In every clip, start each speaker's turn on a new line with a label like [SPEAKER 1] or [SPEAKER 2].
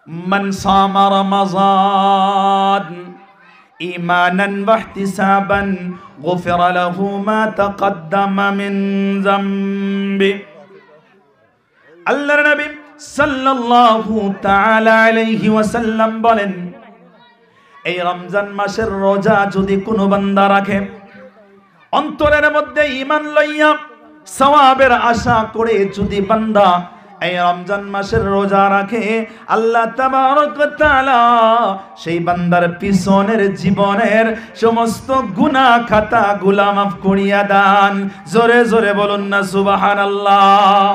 [SPEAKER 1] মান সামা রমাযান ঈমানান ওয়া ইহতিসাবান গুফিরা লাহু মা তাকদ্দামা মিন যামবি। আল্লাহর নবী সাল্লাল্লাহু তাআলা আলাইহি ওয়াসাল্লাম বলেন, এই রমজান মাসের রোজা যদি কোনো বান্দা রাখে, অন্তরের মধ্যে ঈমান লইয়া সওয়াবের আশা করে যদি বান্দা এই রমজান মাসের রোজা রাখে, আল্লাহ তাবারক ওয়া তাআলা সেই বান্দার পিছনের জীবনের সমস্ত গুনাহ খাতাগুলো মাফ করিয়া দেন। জোরে জোরে বলুন না সুবহানাল্লাহ।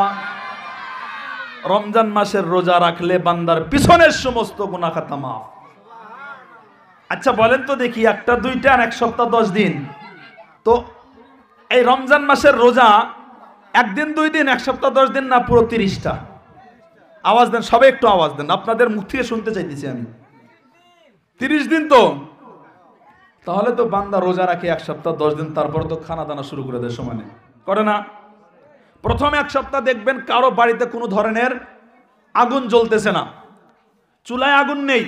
[SPEAKER 1] রমজান মাসের রোজা রাখলে বান্দার পিছনের সমস্ত গুনাহ খাতা মাফ। আচ্ছা বলেন তো দেখি, একটা দুইটা আর এক সপ্তাহ 10 দিন, তো এই রমজান মাসের রোজা একদিন 2 দিন, এক সপ্তাহ 10 দিন, না পুরো 30টা? আওয়াজ দেন, সবাই একটু আওয়াজ দেন, আপনাদের মুখ থেকে শুনতে চাইতেছি আমি। 30 দিন তো, তাহলে তো বান্দা রোজা রাখে এক সপ্তাহ 10 দিন, তারপর তো খানা দানা শুরু করে দেয় সমানে, করে না? প্রথম এক সপ্তাহ দেখবেন কারো বাড়িতে কোনো ধরনের আগুন জ্বলতেছে না, চুলায় আগুন নেই,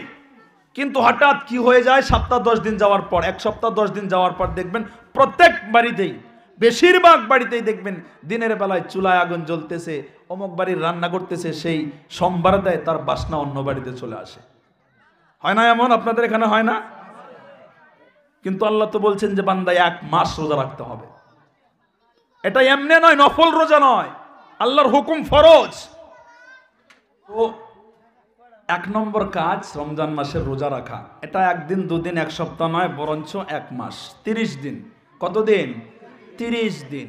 [SPEAKER 1] কিন্তু হঠাৎ কি হয়ে যায়, সপ্তাহ 10 দিন যাওয়ার পর, এক সপ্তাহ 10 দিন যাওয়ার পর দেখবেন প্রত্যেক বাড়িতেই, বেশিরভাগ বাড়িতেই দেখবেন দিনের বেলায় চুলায় আগুন জ্বলতেছে, অমুক বাড়ির রান্না করতেছে, সেই সোমবার দেয় তার বাসনা অন্য বাড়িতে চলে আসে। হয় না এমন? আপনাদের এখানে হয় না? কিন্তু আল্লাহ তো বলছেন যে বান্দা 1 মাস রোজা রাখতে হবে। এটা এমনি নয়, নফল রোজা নয়, আল্লাহর হুকুম, ফরজ। তো 1 নম্বর কাজ রমজান মাসের রোজা রাখা। এটা 1 দিন 2 দিন 1 সপ্তাহ নয়, বরঞ্চ 1 মাস, 30 দিন। কত দিন? 30 দিন।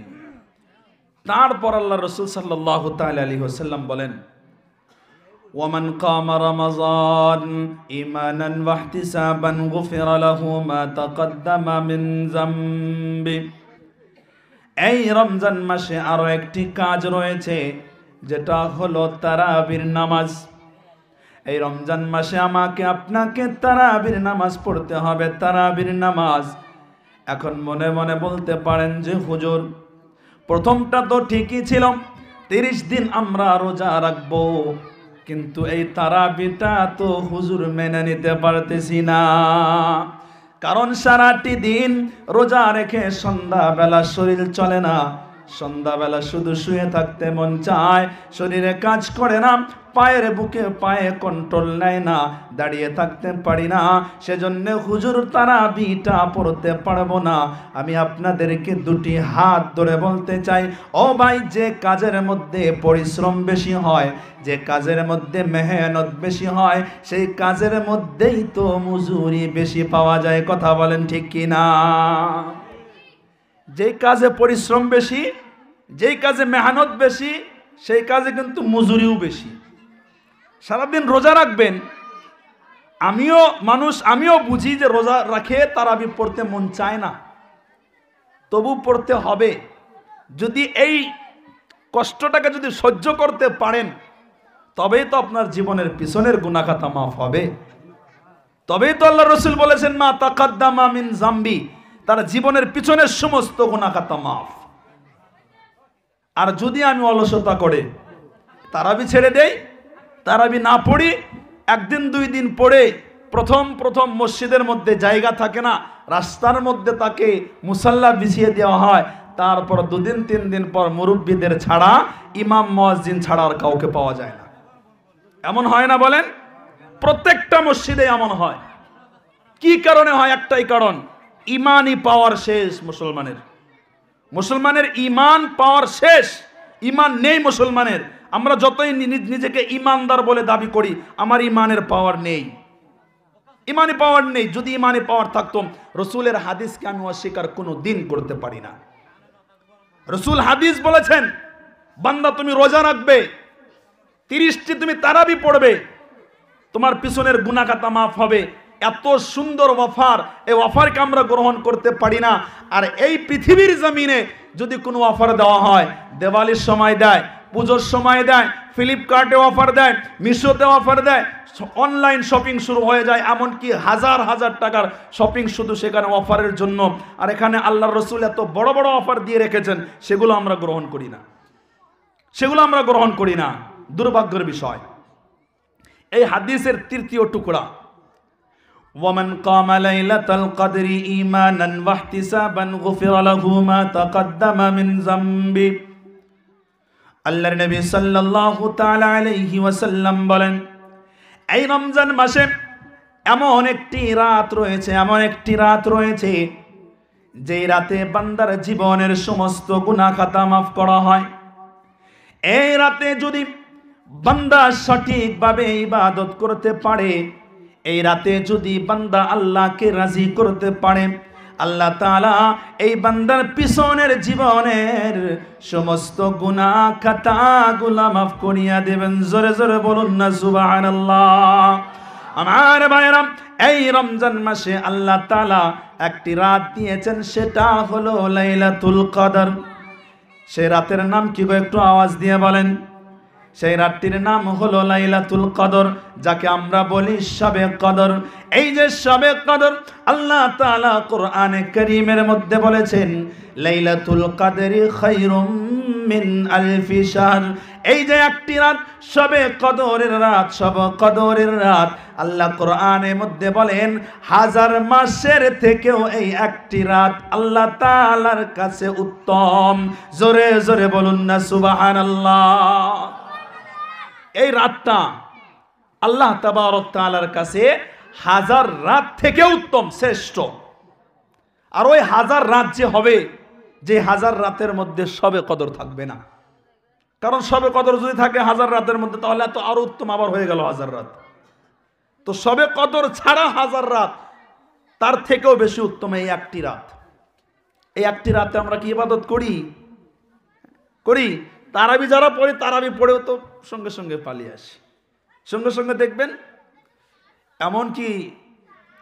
[SPEAKER 1] তারপর আল্লাহ রাসূল সাল্লাল্লাহু তাআলা আলাইহি ওয়াসাল্লাম বলেন, ওয়ামান কামা রমাযান ঈমানান ওয়া ইহতিসাবান গুফিরা লাহু মা তাকদ্দামা মিন যামবি। এই রমজান মাসে আরো একটি কাজ রয়েছে, যেটা হলো তারাবির নামাজ। এই রমজান মাসে আমাকে আপনাকে তারাবির নামাজ পড়তে হবে, তারাবির নামাজ। এখন মনে মনে বলতে পারেন যে হুজুর, প্রথমটা তো ঠিকই ছিল, 30 দিন আমরা রোজা রাখবো, কিন্তু এই তারাবিটা তো হুজুর মেনে নিতে পারতেছি না। কারণ সারাটি দিন রোজা রেখে সন্ধ্যাবেলা শরীর চলে না, সন্ধ্যাবেলা শুধু শুয়ে থাকতে মন চায়, শরীরে কাজ করে না, পায়ের বুকে পায়ে কন্ট্রোল নেয় না, দাঁড়িয়ে থাকতে পারি না, সেজন্য হুজুর তারাবিটা পড়তে পারবো না। আমি আপনাদেরকে 2টি হাত ধরে বলতে চাই, ও ভাই, যে কাজের মধ্যে পরিশ্রম বেশি হয়, যে কাজের মধ্যে মেহনত বেশি হয়, সেই কাজের মধ্যেই তো মজুরি বেশি পাওয়া যায়। কথা বলেন ঠিক কি না? যেই কাজে পরিশ্রম বেশি, যেই কাজে মেহনত বেশি, সেই কাজে কিন্তু মজুরিও বেশি। সারাদিন রোজা রাখবেন, আমিও বুঝি যে রোজা রাখে তারাবি পড়তে মন চায় না, তবু পড়তে হবে। যদি এই কষ্টটাকে যদি সহ্য করতে পারেন, তবেই তো আপনার জীবনের পিছনের গুনাহ খাতা মাফ হবে। তবেই তো আল্লাহ রাসূল বলেছেন, মা তাকাদ্দামা মিন যামবি, তার জীবনের পিছনের সমস্ত গুনাহ খাতা মাফ। আর যদি আমি অলসতা করে তারাবি ছেড়ে দেই, তারাবি না পড়ি, 1 দিন 2 দিন পড়ে, প্রথম মসজিদের মধ্যে জায়গা থাকে না, রাস্তার মধ্যে তাকে মুসাল্লা বিছিয়ে দেওয়া হয়, তারপর 2 দিন 3 দিন পর মুরব্বীদের ছাড়া, ইমাম মুয়াজ্জিন ছাড়া আর কাউকে পাওয়া যায় না। এমন হয় না বলেন? প্রত্যেকটা মসজিদে এমন হয়। কি কারণে হয়? একটাই কারণ, ইমানই পাওয়ার শেষ মুসলমানের ইমান পাওয়ার শেষ। ইমান নেই মুসলমানের। আমরা যতই নিজেকে ইমানদার বলে দাবি করি, আমার ইমানের পাওয়ার নেই, ইমানি পাওয়ার নেই। যদি ইমানি পাওয়ার থাকতো, রসুলের হাদিসকে আমি অস্বীকার কোনো দিন করতে পারি না। রসুল হাদিস বলেছেন, বান্দা তুমি রোজা রাখবে, 30টি তুমি তারাবি পড়বে, তোমার পিছনের গুনাহ খাতা মাফ হবে। এত সুন্দর অফার, এই অফারকে আমরা গ্রহণ করতে পারি না। আর এই পৃথিবীর জমিনে যদি কোনো অফার দেওয়া হয়, দিওয়ালির সময় দেয়, পুজোর সময় দেয়, ফ্লিপকার্টে অফার দেয়, মিশোতে অফার দেয়, অনলাইন শপিং শুরু হয়ে যায়, এমনকি হাজার হাজার টাকার শপিং শুধু সেখানে অফারের জন্য। আর এখানে আল্লাহর রাসূল এত বড় বড় অফার দিয়ে রেখেছেন, সেগুলো আমরা গ্রহণ করি না, দুর্ভাগ্যের বিষয়। এই হাদিসের তৃতীয় টুকরা, ওয়ামান কামা লাইলাতাল কদরি ঈমানান ওয়াহতিসাবান গুফিরা লাহু মা তাকদ্দামা মিন যামবি। আল্লাহর নবী সাল্লাল্লাহু তাআলা আলাইহি ওয়াসাল্লাম বলেন, এই রমজান মাসে এমন একটি রাত রয়েছে যে রাতে বান্দার জীবনের সমস্ত গুনাহ খাতা মাফ করা হয়। এই রাতে যদি বান্দা সঠিকভাবে ইবাদত করতে পারে, এই রাতে যদি বান্দা আল্লাহকে রাজি করতে পারে, আল্লাহ তাআলা এই বান্দার পিছনের জীবনের সমস্ত গুনাহ খাতাগুলো মাফ করিয়া দেবেন। জোরে জোরে বলুন না সুবহানাল্লাহ। আমার ভাইরা, এই রমজান মাসে আল্লাহ তাআলা একটি রাত দিয়েছেন, সেটা হলো লাইলাতুল কদর। সেই রাতের নাম কি গো, একটু আওয়াজ দিয়ে বলেন। সেই রাতটির নাম হলো লাইলাতুল কদর, যাকে আমরা বলি শবে কদর। এই যে শবে কদর, আল্লাহ তাআলা কোরআনে কারীমের মধ্যে বলেছেন, লাইলাতুল কদরি খায়রুম মিন আলফি শাহর। এই যে একটি রাত, শবে কদরের রাত, শবে কদরের রাত, আল্লাহ কোরআনের মধ্যে বলেন 1000 মাসের থেকেও এই একটি রাত আল্লাহ তাআলার কাছে উত্তম। জোরে জোরে বলুন না সুবহানাল্লাহ। এই রাতটা আল্লাহ তাবারক তাআলার কাছে 1000 রাত থেকে উত্তম, শ্রেষ্ঠ। আর ওই 1000 রাত যে হবে, যে 1000 রাতের মধ্যে শবে কদর থাকবে না। কারণ শবে কদর যদি থাকে 1000 রাতের মধ্যে, তাহলে তো আরো উত্তম, আবার হয়ে গেল 1000 রাত। তো শবে কদর ছাড়া 1000 রাত, তার থেকেও বেশি উত্তম এই একটি রাত। এই একটি রাতে আমরা কি ইবাদত করি? তারাবি যারা পড়ে, তারাবি পড়েও তো সঙ্গে সঙ্গে পালিয়ে আসি। সঙ্গে সঙ্গে দেখবেন এমন কি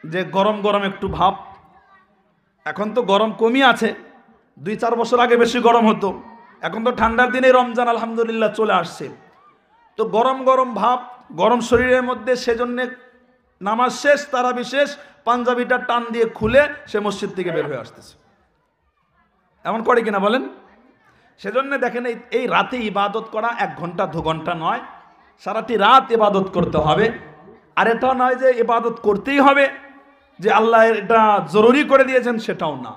[SPEAKER 1] যে গরম গরম একটু ভাব, এখন তো গরম কমই আছে, 2-4 বছর আগে বেশি গরম হতো, এখন তো ঠান্ডার দিনে রমজান আলহামদুলিল্লাহ চলে আসছে। তো গরম গরম ভাব, গরম শরীরের মধ্যে, সেজন্য নামাজ শেষ, তারাবি শেষ, পাঞ্জাবিটা টান দিয়ে খুলে সে মসজিদ থেকে বের হয়ে আসতেছে। এমন করে কিনা বলেন? সেজন্য দেখেন এই রাতে ইবাদত করা 1 ঘন্টা 2 ঘন্টা নয়, সারাটি রাত ইবাদত করতে হবে। আর এটা নয় যে ইবাদত করতেই হবে, যে আল্লাহ এটা জরুরি করে দিয়েছেন, সেটাও না।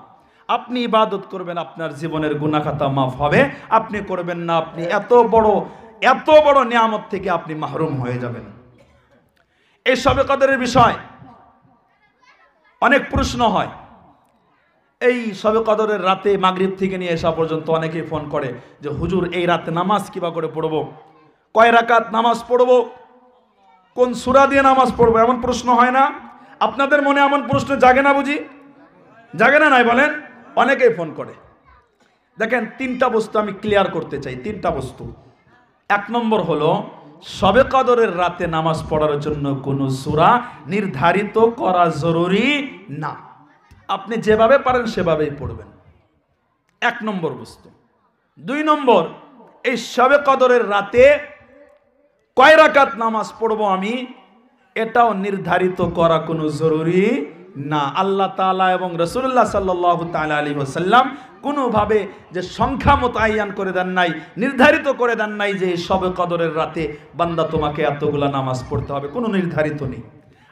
[SPEAKER 1] আপনি ইবাদত করবেন, আপনার জীবনের গুনাহ খাতা মাফ হবে। আপনি করবেন না, আপনি এত বড় নিয়ামত থেকে আপনি মাহরুম হয়ে যাবেন। এই শবে কদরের বিষয় অনেক প্রশ্ন হয়। এই শবে কদরের রাতে মাগরিব থেকে নিয়ে আসা পর্যন্ত অনেকেই ফোন করে যে হুজুর, এই রাতে নামাজ কিবা করে পড়বো, কয় রাকাত নামাজ পড়বো, কোন সূরা দিয়ে নামাজ পড়বো, এমন প্রশ্ন হয় না? আপনাদের মনে এমন প্রশ্ন জাগে না বুঝি? জাগে না? নাই বলেন? অনেকেই ফোন করে। দেখেন, 3টা বস্তু আমি ক্লিয়ার করতে চাই। 3টা বস্তু। 1 নম্বর হলো, শবে কদরের রাতে নামাজ পড়ার জন্য কোনো সূরা নির্ধারিত করা জরুরি না। আপনি যেভাবে পারেন সেভাবেই পড়বেন। 1 নম্বর বস্তু। 2 নম্বর, এই শবে কদরের রাতে কয় রাকাত নামাজ পড়বো আমি, এটাও নির্ধারিত করা কোনো জরুরি না। আল্লাহ তাআলা এবং রাসূলুল্লাহ সাল্লাল্লাহু তাআলা আলাইহি ওয়াসাল্লাম কোনোভাবে যে সংখ্যা মোতায়েন করে দেন নাই, নির্ধারিত করে দেন নাই যে শবে কদরের রাতে বান্দা তোমাকে এতগুলা নামাজ পড়তে হবে, কোনো নির্ধারিত নেই।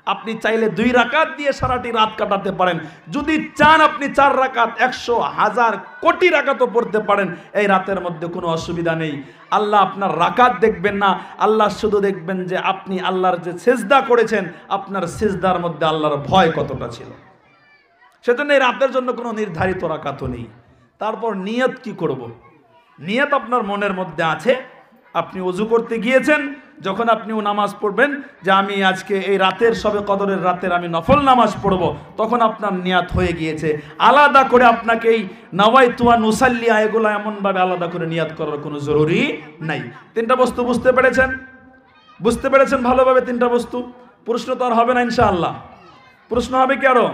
[SPEAKER 1] আপনি চাইলে 2 রাকাত দিয়ে সারাটি রাত কাটাতে পারেন। যদি চান আপনি 4 রাকাত, 100, 1000, কোটি রাকাতও পড়তে পারেন। এই রাতের মধ্যে কোনো অসুবিধা নেই। আল্লাহ আপনার রাকাত দেখবেন না, আল্লাহ শুধু দেখবেন যে আপনি আল্লাহর যে সিজদা করেছেন, আপনার সিজদার মধ্যে আল্লাহর ভয় কতটা ছিল। সেজন্য এই রাতের জন্য কোনো নির্ধারিত রাকাতও নেই। তারপর নিয়ত কি করব? নিয়ত আপনার মনের মধ্যে আছে। আপনি ওযু করতে গিয়েছেন, যখন আপনি নামাজ পড়বেন যে আমি আজকে এই রাতের শবে কদরের রাতের আমি নফল নামাজ পড়ব, তখন আপনার নিয়াত হয়ে গিয়েছে। আলাদা করে আপনাকে এই নাওয়াইতু আন উসাল্লিয়া এগুলো এমনভাবে আলাদা করে নিয়াত করার কোনো জরুরি নাই। 3টা বস্তু বুঝতে পেরেছেন? বুঝতে পেরেছেন ভালোভাবে 3টা বস্তু? প্রশ্ন তো আর হবে না ইনশাআল্লাহ। প্রশ্ন হবে কি আরো?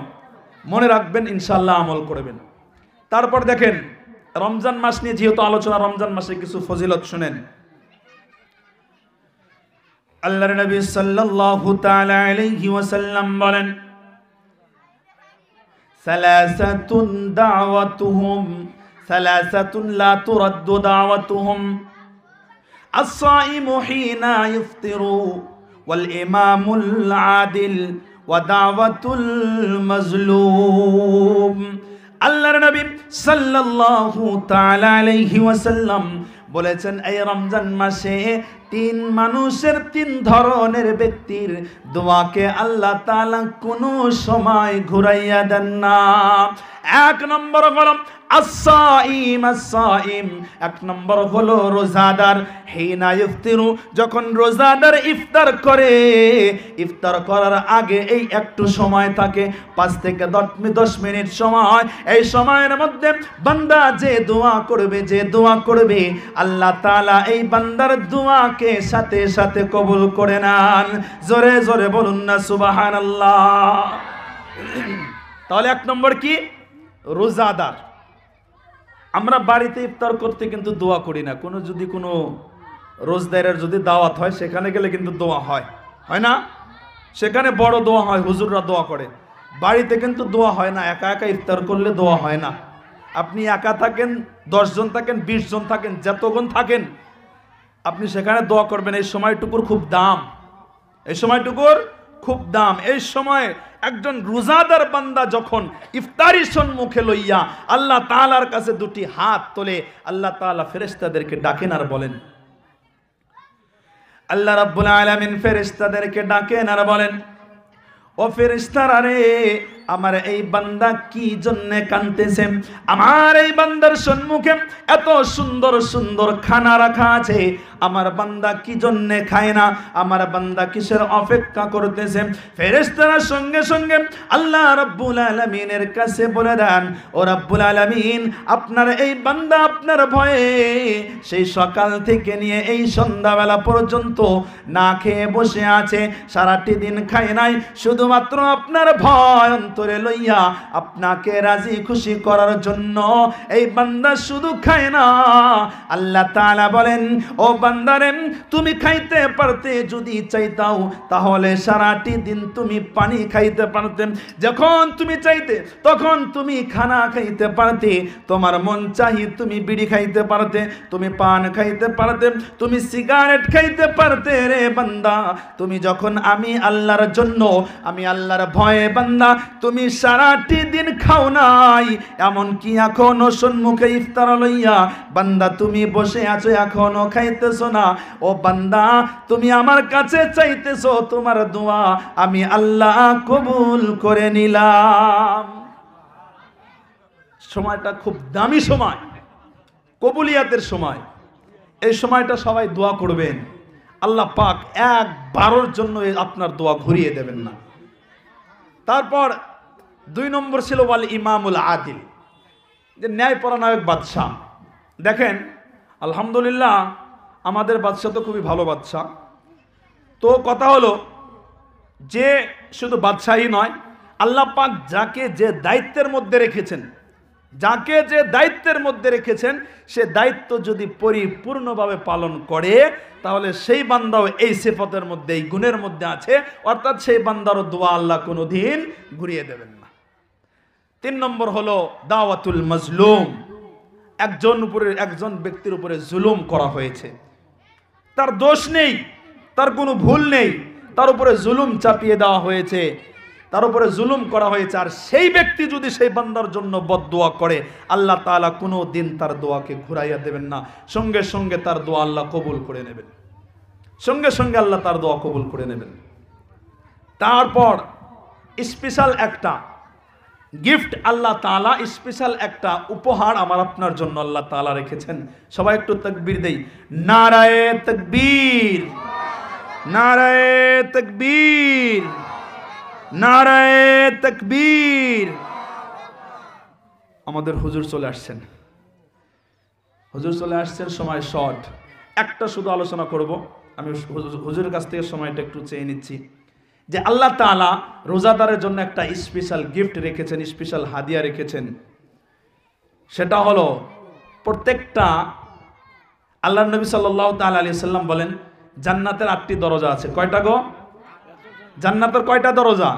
[SPEAKER 1] মনে রাখবেন, ইনশাআল্লাহ আমল করবেন। তারপর দেখেন, রমজান মাস নিয়ে যেহেতু আলোচনা, রমজান মাসে কিছু ফজিলত শুনেন। আল্লাহর নবী সাল্লাল্লাহু তাআলা আলাইহি ওয়াসাল্লাম বলেন, সালাসাতুন দাওয়াতুহুম সালাসাতুন লা তুরাদ্দু দাওয়াতুহুম, আস-সাইমু হিনা ইফতিরু ওয়াল ইমামুল আদিল ওয়া দাওয়াতুল মাজলুম। আল্লাহর নবী সাল্লাল্লাহু তাআলা আলাইহি ওয়াসাল্লাম বলেছেন, এই রমজান মাসে তিন মানুষের, তিন ধরনের ব্যক্তির দোয়াকে আল্লাহ তাআলা কোনো সময় ঘুরাইয়া দেন না। এক নম্বর হলো as-saim, as-saim, এক নম্বর হলো রোজাদার। হিনা ইফতিরু, যখন রোজাদার ইফতার করে, ইফতার করার আগে এই একটু সময় থাকে, 5 থেকে 10 মিনিট সময়। এই সময়ের মধ্যে বান্দা যে দোয়া করবে, যে দোয়া করবে, আল্লাহ তাআলা এই বান্দার দোয়াকে সাথে সাথে কবুল করে নেন। জোরে জোরে বলুন না সুবহানাল্লাহ। তাহলে এক নম্বর কি? রোজাদার। আমরা বাড়িতে ইফতার করতে কিন্তু দোয়া করি না। যদি কোনো রোজদারের যদি দাওয়াত হয়, সেখানে গেলে কিন্তু দোয়া হয়, হয় না? সেখানে বড় দোয়া হয়, হুজুররা দোয়া করে। বাড়িতে কিন্তু দোয়া হয় না। একা একা ইফতার করলে দোয়া হয় না। আপনি একা থাকেন, 10 জন থাকেন, 20 জন থাকেন, যতক্ষণ থাকেন, আপনি সেখানে দোয়া করবেন। এই সময়টুকুর খুব দাম, এই সময়টুকুর খুব দাম। এই সময় একজন রোজাদার বান্দা যখন ইফতারি সম্মুখে লইয়া আল্লাহ তাআলার কাছে দুটি হাত তোলে, আল্লাহ তাআলা ফেরেশতাদেরকে ডাকেন আর বলেন, আল্লাহ রাব্বুল আলামিন ফেরেশতাদেরকে ডাকেন আর বলেন, ও ফেরেশতারা রে, আমার এই বান্দা কি জন্য কাঁদতেছে? আমার এই বান্দার সম্মুখে এত সুন্দর সুন্দর খানা রাখা আছে, আমার বান্দা কি জন্য খায় না? আমার বান্দা কিসের অপেক্ষা করতেছে? ফেরেশতারা সঙ্গে সঙ্গে আল্লাহ রাব্বুল আলামিনের কাছে বলে দেন, ও রাব্বুল আলামিন, আপনার এই বান্দা আপনার ভয়ে সেই সকাল থেকে নিয়ে এই সন্ধ্যাবেলা পর্যন্ত না খেয়ে বসে আছে, সারাটি দিন খায় নাই, শুধুমাত্র আপনার ভয় অন্তরে লইয়া আপনাকে রাজি খুশি করার জন্য এই বান্দা শুধু খায় না। আল্লাহ তাআলা বলেন, ও বান্দারে, তুমি খাইতে পারতে যদি চাইতাও, তাহলে সারাটি দিন তুমি পানি খাইতে পারতে, যখন তুমি চাইতে তখন তুমি খানা খাইতে পারতে, তোমার মন চাহি তুমি বিড়ি খাইতে পারতে, তুমি পান খাইতে পারতে, তুমি সিগারেট খাইতে পারতে রে বান্দা। তুমি যখন আমি আল্লাহর জন্য, আমি আল্লাহর ভয়ে বান্দা তুমি সারাটি দিন খাও নাই, এমন কি এখনো সম্মুখে ইফতার লইয়া বান্দা তুমি বসে আছো, এখনো খাইতেছো না? ও বান্দা, তুমি আমার কাছে চাইতেছো, তোমার দোয়া আমি আল্লাহ কবুল করে নিলাম। সময়টা খুব দামি সময়, কবুলিয়াতের সময়। এই সময়টা সবাই দোয়া করবেন, আল্লাহ পাক একবারের জন্য আপনার দোয়া ঘুরিয়ে দেবেন না। তারপর 2 নম্বর ছিল ওয়াল ইমামুল আদিল, যে ন্যায়পরায়ণ বাদশাহ। দেখেন, আলহামদুলিল্লাহ আমাদের বাদশাহ তো খুবই ভালো বাদশাহ। তো কথা হলো যে শুধু বাদশাহী নয়, আল্লাহ পাক যাকে যে দায়িত্বের মধ্যে রেখেছেন, যাকে যে দায়িত্বের মধ্যে রেখেছেন, সে দায়িত্ব যদি পরিপূর্ণভাবে পালন করে, তাহলে সেই বান্দাও এই সিফতের মধ্যে, এই গুণের মধ্যে আছে, অর্থাৎ সেই বান্দারও দোয়া আল্লাহ কোনোদিন ঘুরিয়ে দেবেন না। 3 নম্বর হলো দাওয়াতুল মাজলুম। একজন ব্যক্তির উপরে জুলুম করা হয়েছে, তার দোষ নেই, তার কোনো ভুল নেই, তার উপরে জুলুম চাপিয়ে দেওয়া হয়েছে, তার উপরে জুলুম করা হয়েছে, আর সেই ব্যক্তি যদি সেই বান্দার জন্য বদদোয়া করে, আল্লাহ তাআলা কোনো দিন তার দোয়াকে ঘুরাইয়া দেবেন না, সঙ্গে সঙ্গে তার দোয়া আল্লাহ কবুল করে নেবেন, সঙ্গে সঙ্গে আল্লাহ তার দোয়া কবুল করে নেবেন। তারপর স্পেশাল একটা গিফট আল্লাহ তাআলা, স্পেশাল একটা উপহার আমার আপনার জন্য আল্লাহ তাআলা রেখেছেন। সবাই একটু তাকবীর দেই, নারায়ে তাকবীর, নারায়ে তাকবীর, নারায়ে তাকবীর। আমাদের হুজুর চলে আসছেন, হুজুর চলে আসছেন, সময় শর্ট, একটা শুধু আলোচনা করব। আমি হুজুরের কাছ থেকে সময়টা একটু চেয়ে নিচ্ছি, যে আল্লাহ তাআলা রোজাদারের জন্য একটা স্পেশাল গিফট রেখেছেন, স্পেশাল হাদিয়া রেখেছেন। সেটা হলো প্রত্যেকটা, আল্লাহর নবী সাল্লাল্লাহু তাআলা আলাইহি সাল্লাম বলেন, জান্নাতের 8টি দরজা আছে। কয়টা গো? জান্নাতের কয়টা দরজা?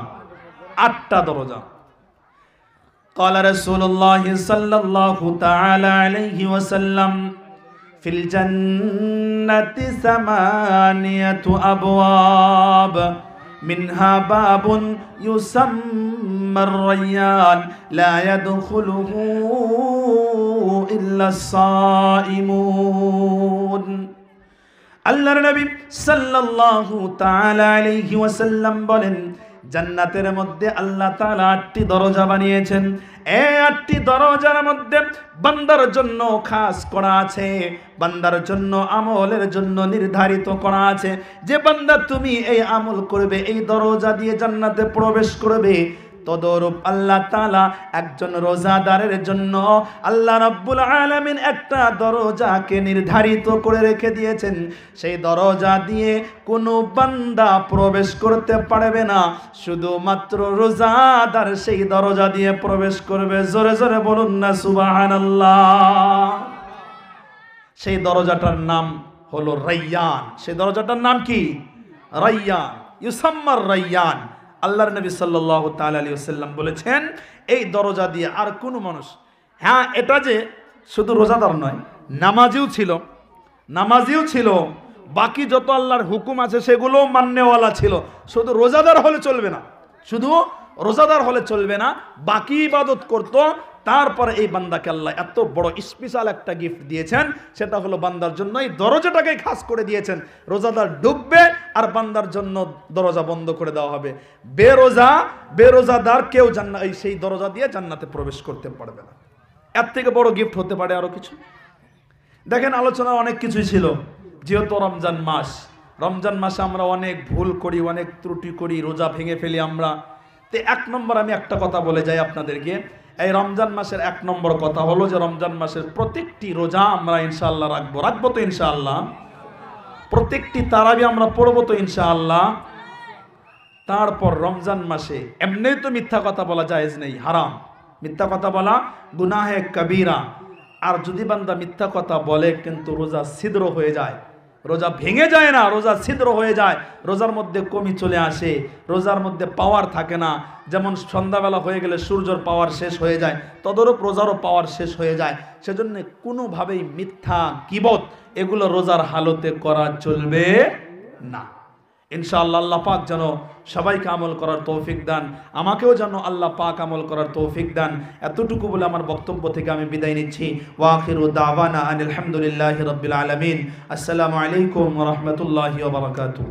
[SPEAKER 1] 8টা দরজা। قال رسول الله صلى الله تعالى عليه وسلم ফিল জান্নাতি সামানিয়াতু আবওয়াব মিনহা বাবুন ইউসাম্মার রায়্যান লা ইয়াদখুলুহু ইল্লাস সাইমুন। আল্লাহর নবী সাল্লাল্লাহু তাআলা আলাইহি ওয়াসাল্লাম বলেন, জান্নাতের মধ্যে আল্লাহ তাআলা 8টি দরজা বানিয়েছেন। এই 8টি দরজার মধ্যে বান্দার জন্য খাস করা আছে, বান্দার জন্য আমলের জন্য নির্ধারিত করা আছে যে বান্দা তুমি এই আমল করবে, এই দরজা দিয়ে জান্নাতে প্রবেশ করবে। তদরূপ আল্লাহ তাআলা একজন রোজাদারের জন্য আল্লাহ রাব্বুল আলামিন একটা দরজাকে নির্ধারিত করে রেখে দিয়েছেন। সেই দরজা দিয়ে কোনো বান্দা প্রবেশ করতে পারবে না, শুধুমাত্র রোজাদার সেই দরজা দিয়ে প্রবেশ করবে। জোরে জোরে বলুন না সুবহানাল্লাহ। সেই দরজাটার নাম হলো রায়্যান। সেই দরজাটার নাম কি? রায়্যান, ইউসাম্মার রায়্যান। আল্লাহর নবী সাল্লাল্লাহু তাআলা আলাইহি ওয়াসাল্লাম বলেছেন, এই দরজা দিয়ে আর কোনো মানুষ, হ্যাঁ এটা যে শুধু রোজাদার নয়, নামাজিও ছিল, বাকি যত আল্লাহর হুকুম আছে সেগুলোও মান্যওয়ালা ছিল। শুধু রোজাদার হলে চলবে না, বাকি ইবাদত করত। তারপরে এই বান্দাকে আল্লাহ এত বড় স্পেশাল একটা গিফট দিয়েছেন, সেটা হলো বান্দার জন্য এই দরজাটাকে খাস করে দিয়েছেন। রোজাদার ঢুকবে আর বান্দার জন্য দরজা বন্ধ করে দেওয়া হবে। বেরোজাদার কেউ সেই দরজা দিয়ে জান্নাতে প্রবেশ করতে পারবে না। এর থেকে বড় গিফট হতে পারে আরো কিছু? দেখেন, আলোচনা অনেক কিছুই ছিল। যেহেতু রমজান মাসে আমরা অনেক ভুল করি, অনেক ত্রুটি করি, রোজা ভেঙে ফেলি আমরা। তো 1 নম্বর আমি একটা কথা বলে যাই আপনাদেরকে। এই রমজান মাসের 1 নম্বর কথা হলো যে রমজান মাসের প্রত্যেকটি রোজা আমরা ইনশাআল্লাহ রাখবো তো ইনশাআল্লাহ। প্রত্যেকটি তারাবি আমরা পড়বো তো ইনশাআল্লাহ। তারপর রমজান মাসে এমনিই তো মিথ্যা কথা বলা জায়েজ নেই, হারাম। মিথ্যা কথা বলা গুনাহে কবিরা। আর যদি বান্দা মিথ্যা কথা বলে কিন্তু রোজা ছিদ্র হয়ে যায়, রোজা ভেঙে যায় না, রোজা ছিদ্র হয়ে যায়, রোজার মধ্যে কমি চলে আসে, রোজার মধ্যে পাওয়ার থাকে না। যেমন সন্ধ্যাবেলা হয়ে গেলে সূর্যের পাওয়ার শেষ হয়ে যায়, তদরূপ রোজারও পাওয়ার শেষ হয়ে যায়। সেজন্য কোনোভাবেই মিথ্যা, গীবত এগুলো রোজার হালতে করা চলবে না। ইনশাআল্লাহ আল্লাহ পাক যেন সবাইকে আমল করার তৌফিক দান, আমাকেও যেন আল্লাহ পাক আমল করার তৌফিক দান। এতটুকু বলে আমার বক্তব্য থেকে আমি বিদায় নিচ্ছি। ওয়া আখিরু দাওয়ানা আনিল হামদুলিল্লাহি রাব্বিল আলামিন। আসসালামু আলাইকুম ওয়া রাহমাতুল্লাহি ওয়া বারাকাতুহু।